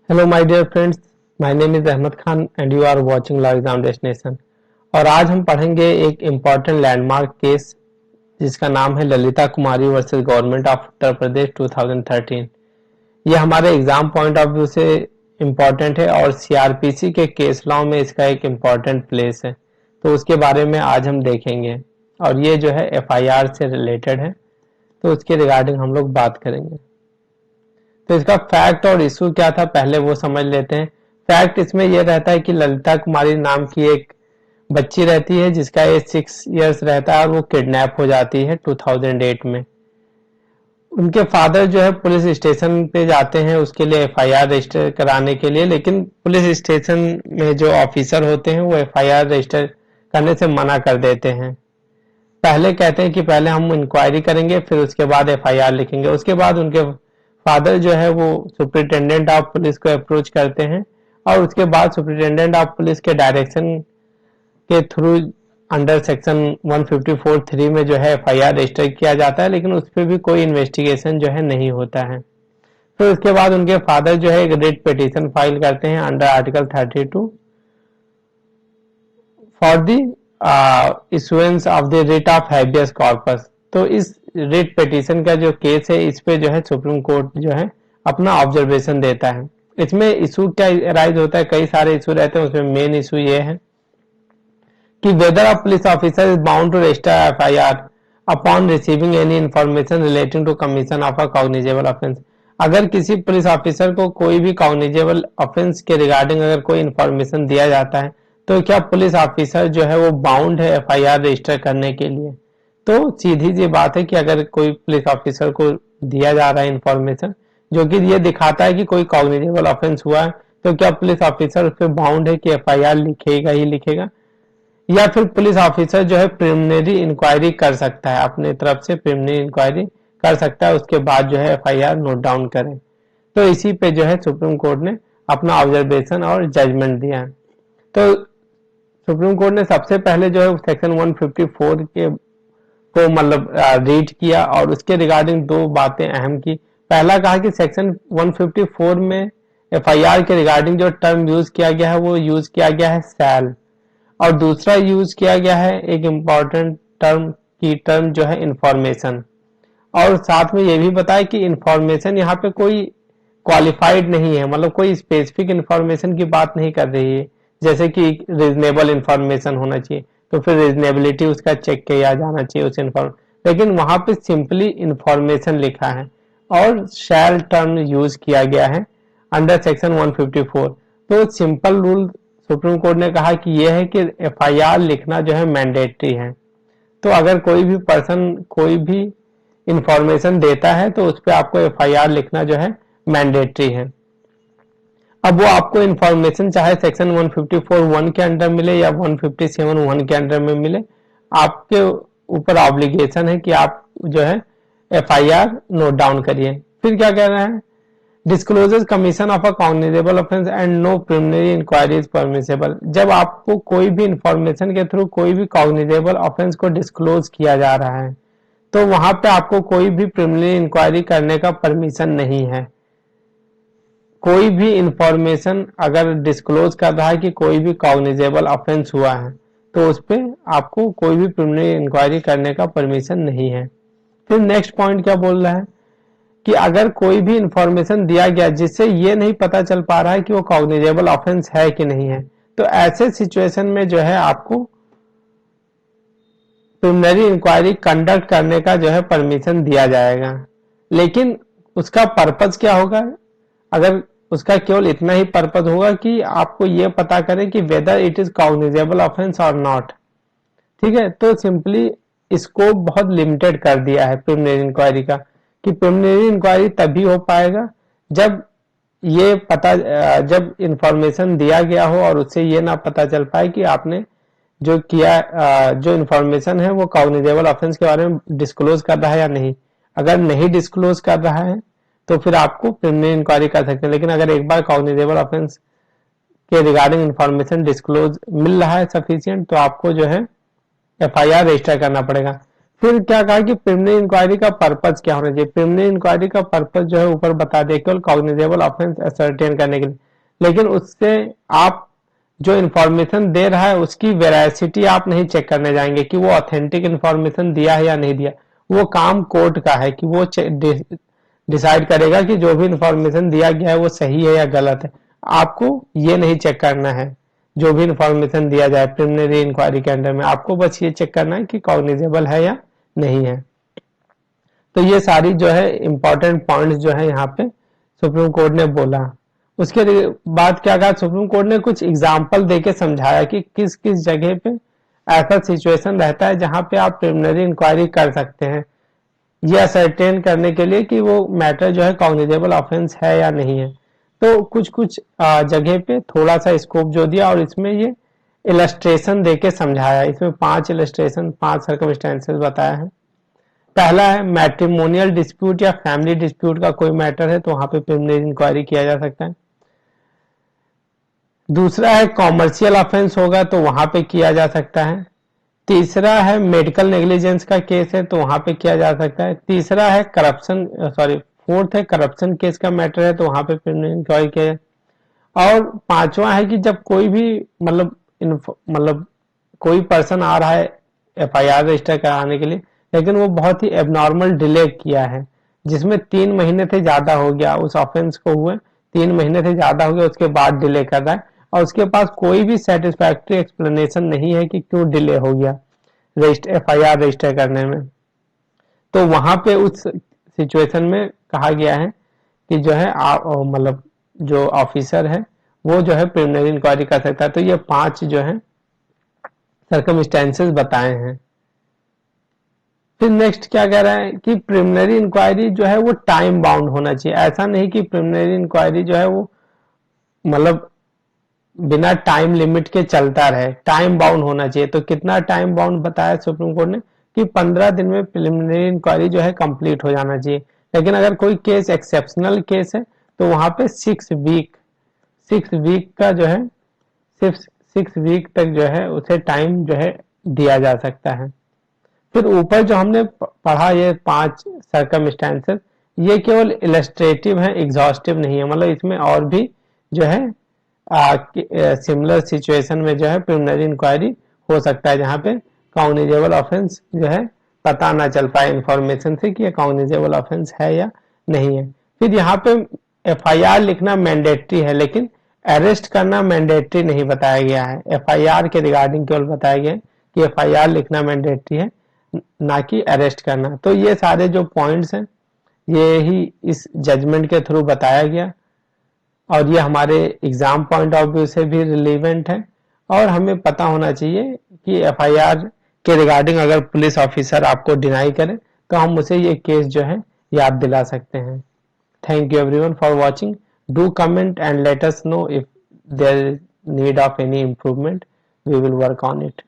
Hello my dear friends, my name is Ahmad Khan and you are watching law exam destination. और आज हम पढ़ेंगे एक इम्पॉर्टेंट लैंडमार्क केस जिसका नाम है ललिता कुमारी versus government of Uttar Pradesh 2013। ये हमारे एग्जाम पॉइंट ऑफ व्यू से इम्पॉर्टेंट है और सीआरपीसी के केस लॉ में इसका एक इम्पॉर्टेंट प्लेस है, तो उसके बारे में आज हम देखेंगे। और ये जो है एफआईआर से रिलेटेड है, तो उसके रिगार्डिंग हम लोग बात करेंगे। तो इसका फैक्ट और इशू क्या था पहले वो समझ लेते हैं। फैक्ट इसमें यह रहता है कि ललिता कुमारी नाम की एक बच्ची रहती है जिसका एज 6 इयर्स रहता है और वो किडनैप हो जाती है 2008 में। उनके फादर जो है पुलिस स्टेशन पे जाते हैं उसके लिए एफआईआर रजिस्टर कराने के लिए, लेकिन पुलिस स्टेशन में जो ऑफिसर होते हैं वो एफआईआर रजिस्टर करने से मना कर देते हैं। पहले कहते हैं कि पहले हम इंक्वायरी करेंगे फिर उसके बाद एफआईआर लिखेंगे। उसके बाद उनके फादर जो है वो सुपरिटेंडेंट ऑफ पुलिस को अप्रोच करते हैं और उसके बाद सुपरिटेंडेंट ऑफ पुलिस के डायरेक्शन के थ्रू अंडर सेक्शन 154(3) में जो है एफआईआर रजिस्टर किया जाता है, लेकिन उस पर भी कोई इन्वेस्टिगेशन जो है नहीं होता है। फिर उसके बाद उनके फादर जो है एक रिट पिटीशन फाइल करते हैं under article 32 for the issuance of the writ of habeas corpus. तो इस रिट पिटीशन का जो केस है इस पे जो है सुप्रीम कोर्ट जो है अपना ऑब्जर्वेशन देता है। इसमें इशू क्या राइज होता है, कई सारे इशू रहते हैं, उसमें मेन इशू ये है कि whether a police officer is bound to register FIR upon receiving any information relating to commission of a cognizable offence. अगर किसी पुलिस ऑफिसर को कोई भी कॉग्निजेबल ऑफेंस के रिगार्डिंग अगर कोई इंफॉर्मेशन दिया जाता है तो क्या पुलिस ऑफिसर जो है वो बाउंड है एफआईआर रजिस्टर करने के लिए। तो सीधी सी बात है कि अगर कोई पुलिस ऑफिसर को दिया जा रहा है इंफॉर्मेशन जो कि ये दिखाता है कि कोई कॉग्निजेबल ऑफेंस हुआ है, तो क्या पुलिस ऑफिसर उस पर बाउंड है कि एफआईआर लिखेगा ही लिखेगा, या फिर पुलिस ऑफिसर जो है प्रिलिमिनरी इंक्वायरी कर सकता है, अपने तरफ से प्रिलिमिनरी इंक्वायरी कर सकता है, उसके बाद जो है एफआईआर नोट डाउन करें। तो इसी पे जो है सुप्रीम कोर्ट ने अपना ऑब्जर्वेशन और जजमेंट दिया है। तो सुप्रीम कोर्ट ने सबसे पहले जो है सेक्शन 154 के को मतलब रीड किया और उसके रिगार्डिंग दो बातें अहम की। पहला कहा कि सेक्शन 154 में एफआईआर के रिगार्डिंग जो टर्म यूज किया गया है वो यूज किया गया है शैल, और दूसरा यूज किया गया है एक इंपॉर्टेंट टर्म की टर्म जो है इंफॉर्मेशन। और साथ में ये भी बताया कि इंफॉर्मेशन यहाँ पे कोई क्वालिफाइड नहीं है, मतलब कोई स्पेसिफिक इंफॉर्मेशन की बात नहीं कर रही है, जैसे कि रीजनेबल इंफॉर्मेशन होना चाहिए तो फिर रीजनेबिलिटी उसका चेक किया जाना चाहिए उस इंफॉर्म, लेकिन वहां पे सिंपली इंफॉर्मेशन लिखा है और शैल टर्म यूज किया गया है अंडर सेक्शन 154। तो सिंपल रूल सुप्रीम कोर्ट ने कहा कि यह है कि एफआईआर लिखना जो है मैंडेटरी है। तो अगर कोई भी पर्सन कोई भी इंफॉर्मेशन देता है तो उस पर आपको एफआईआर लिखना जो है मैंडेटरी है। अब वो आपको इंफॉर्मेशन चाहे सेक्शन 154(1) के अंडर मिले या 157(1) के अंडर में मिले, आपके ऊपर ऑब्लिगेशन है कि आप जो है एफआईआर नोट डाउन करिए। फिर क्या कह रहे हैं, disclosures commission of a cognizable offence and no preliminary inquiry is permissible. जब आपको कोई भी इंफॉर्मेशन के थ्रू कोई भी कॉग्निजेबल ऑफेंस को डिस्क्लोज किया जा रहा है तो वहां पे आपको कोई भी प्रिलिमिनरी इंक्वायरी करने का परमिशन नहीं है। कोई भी इंफॉर्मेशन अगर डिस्क्लोज कर रहा है कि कोई भी कॉग्निजेबल ऑफेंस हुआ है तो उस पर आपको कोई भी प्रिलिमिनरी इंक्वायरी करने का परमिशन नहीं है। फिर नेक्स्ट पॉइंट क्या बोल रहा है कि अगर कोई भी इंफॉर्मेशन दिया गया जिससे ये नहीं पता चल पा रहा है कि वो कॉग्निजेबल ऑफेंस है कि नहीं है, तो ऐसे सिचुएशन में जो है आपको प्रिलिमिनरी इंक्वायरी कंडक्ट करने का जो है परमिशन दिया जाएगा। लेकिन उसका पर्पस क्या होगा, अगर उसका केवल इतना ही पर्पस होगा कि आपको ये पता करें कि whether it is cognizable offence और नॉट। ठीक है, तो सिंपली स्कोप बहुत लिमिटेड कर दिया है प्रिलिमिनरी इंक्वायरी का, कि प्रिलिमिनरी इंक्वायरी तभी हो पाएगा जब ये पता जब इंफॉर्मेशन दिया गया हो और उससे ये ना पता चल पाए कि आपने जो किया जो इंफॉर्मेशन है वो कॉग्निजेबल ऑफेंस के बारे में डिस्क्लोज कर रहा है या नहीं। अगर नहीं डिस्क्लोज कर रहा है तो फिर आपको प्रिलिमिनरी इंक्वायरी कर सकते हैं, लेकिन अगर एक बार कॉग्निजेबल ऑफेंस के रिगार्डिंग इंफॉर्मेशन डिस्क्लोज मिल रहा है सफिशिएंट तो आपको जो है एफआईआर रजिस्टर करना पड़ेगा। फिर क्या कहा कि प्रिलिमिनरी इंक्वायरी का पर्पज क्या होना चाहिए। प्रिलिमिनरी इंक्वायरी का पर्पज जो है ऊपर बता दिया, केवल कॉग्निजेबल ऑफेंस असर्टेन करने के लिए, लेकिन उससे आप जो इंफॉर्मेशन दे रहा है उसकी वेरासिटी आप नहीं चेक करने जाएंगे कि वो ऑथेंटिक इंफॉर्मेशन दिया है या नहीं दिया। वो काम कोर्ट का है कि वो डिसाइड करेगा कि जो भी इंफॉर्मेशन दिया गया है वो सही है या गलत है। आपको ये नहीं चेक करना है जो भी इंफॉर्मेशन दिया जाए प्रिलिमिनरी इंक्वायरी के अंडर में, आपको बस ये चेक करना है कि कॉग्निजेबल है या नहीं है। तो ये सारी जो है इंपॉर्टेंट पॉइंट्स जो है यहाँ पे सुप्रीम कोर्ट ने बोला। उसके बाद क्या कहा सुप्रीम कोर्ट ने, कुछ एग्जाम्पल देके समझाया कि किस किस जगह पे ऐसा सिचुएशन रहता है जहां पे आप प्रिलिमिनरी इंक्वायरी कर सकते हैं ये असरटेन करने के लिए कि वो मैटर जो है कॉग्निजेबल ऑफेंस है या नहीं है। तो कुछ कुछ जगह पे थोड़ा सा स्कोप जो दिया और इसमें ये इलस्ट्रेशन देके समझाया। इसमें 5 इलस्ट्रेशन 5 सर्कमस्टेंसेस बताया है। पहला है मैट्रिमोनियल डिस्प्यूट या फैमिली डिस्प्यूट का कोई मैटर है तो वहां पे प्रिलिमिनरी इंक्वायरी किया जा सकता है। दूसरा है कॉमर्शियल ऑफेंस होगा तो वहां पे किया जा सकता है। तीसरा है मेडिकल नेग्लिजेंस का केस है तो वहां पे किया जा सकता है। तीसरा है करप्शन फोर्थ है करप्शन केस का मैटर है तो वहां पे प्रिलिमिनरी इंक्वायरी किया जाए। और पांचवा है कि जब कोई भी मतलब कोई पर्सन आ रहा है एफआईआर रजिस्टर कराने के लिए, लेकिन वो बहुत ही एबनॉर्मल डिले किया है जिसमें 3 महीने से ज्यादा हो गया उस ऑफेंस को हुए, 3 महीने से ज्यादा हो गया, उसके बाद डिले कर रहा है और उसके पास कोई भी सेटिस्फैक्ट्री एक्सप्लेनेशन नहीं है कि क्यों डिले हो गया एफआईआर रजिस्टर करने में। तो वहां पे उस सिचुएशन में कहा गया है कि जो है मतलब जो ऑफिसर है वो जो है प्रिलिमिनरी इंक्वायरी कर सकता है। तो ये 5 जो है सर्कमस्टेंसेस बताए हैं। फिर नेक्स्ट क्या कह रहा है कि प्रिलिमिनरी इंक्वायरी जो है वो टाइम बाउंड होना चाहिए। ऐसा नहीं कि प्रिलिमिनरी इंक्वायरी जो है वो मतलब बिना टाइम लिमिट के चलता रहे, टाइम बाउंड होना चाहिए। तो कितना टाइम बाउंड बताया सुप्रीम कोर्ट ने कि 15 दिन में प्रिलिमिनरी इंक्वायरी जो है कंप्लीट हो जाना चाहिए। लेकिन अगर कोई केस एक्सेप्शनल केस है तो वहां पे 6 वीक का जो है सिर्फ 6 वीक तक जो है उसे टाइम जो है दिया जा सकता है। फिर ऊपर जो हमने पढ़ा ये 5 सर्कमस्टेंसेस ये केवल इलस्ट्रेटिव है, एग्जॉस्टिव नहीं है। मतलब इसमें और भी जो है सिमिलर सिचुएशन में जो है प्रिलिमिनरी इंक्वायरी हो सकता है जहां पे कॉग्निजेबल ऑफेंस जो है पता ना चल पाए इंफॉर्मेशन से कि ये कॉग्निजेबल ऑफेंस है या नहीं है। फिर यहाँ पे एफआईआर लिखना मैंडेटरी है लेकिन अरेस्ट करना मैंडेटरी नहीं बताया गया है। एफआईआर के रिगार्डिंग केवल बताया गया है कि एफआईआर लिखना मैंडेटरी है ना कि अरेस्ट करना। तो ये सारे जो पॉइंट्स हैं ये ही इस जजमेंट के थ्रू बताया गया और ये हमारे एग्जाम पॉइंट ऑफ व्यू से भी रिलेवेंट है। और हमें पता होना चाहिए कि एफआईआर के रिगार्डिंग अगर पुलिस ऑफिसर आपको डिनाई करे तो हम उसे ये केस जो है याद दिला सकते हैं। Thank you everyone for watching. Do comment and let us know if there is need of any improvement, we will work on it.